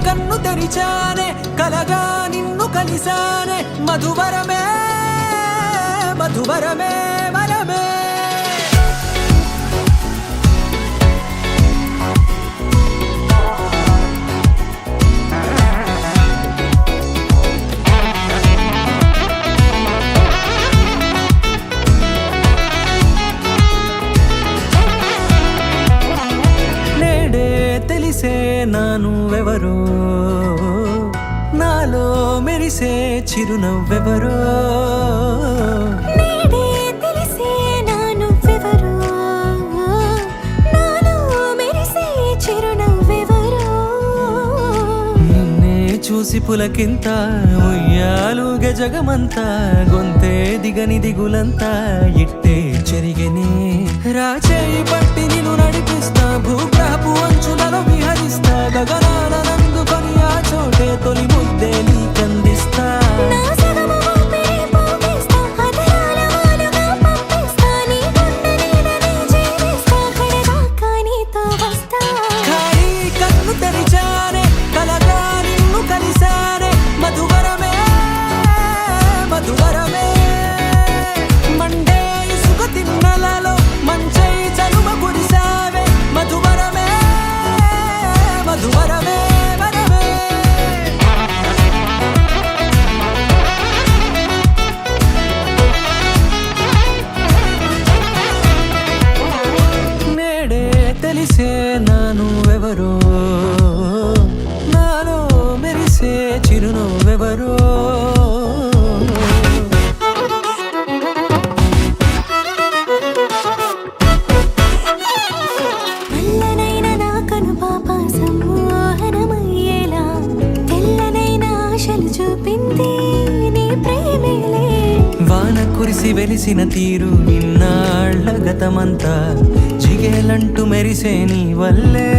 కన్ను తెరిచానే కలగా నిన్ను కలిసానే మధువరమే మధువరమే వరమే నేడే తెలిసే నానువెవరో నాలో మెరిసే చిరునవ్వెవరో నేడే తెలిసే నానువెవరో నాలో మెరిసే చిరునవ్వెవరో నిన్నే చూసి పులకింత ఉయ్యాలుగ జగమంతా గొంతే దిగని దిగులంతా ఇట్టే చెరిగనే రాచేయి పట్టి నిన్ను నడిపిస్తా భూగ్రహపు అంచులలో విహరిస్తా గగనాన నందుకొని ఆ చోటే తొలి ముద్దే నీకందిస్తా నా సగము ఊపిరి పోగేస్తా అదరాల వాలుగా పంపిస్తా నీ గుండె నీడనే జీవిస్తా కడదాకా నీతో వస్తా ఖాళీ కన్ను తెరిచానే కలగా నిన్ను కలిసానే మధువరమే మధువరమే మండే ఇసుక తిన్నలలో మంచై చలుమ కురిసావే మధువరమే మధువరమే వరమే నేడే తెలిసే నానువెవరో నాలో మెరిసే చిరునవ్వెవరో నల్లనైన నా కనుపాప సమ్మోహనమయ్యేలా తెల్లనైన ఆశలు చూపింది నీ ప్రేమేలే వాన కురిసి వెలిసిన తీరు ఇన్నాళ్ల గతమంతా జిగేలంటూ మెరిసే నీ వల్లే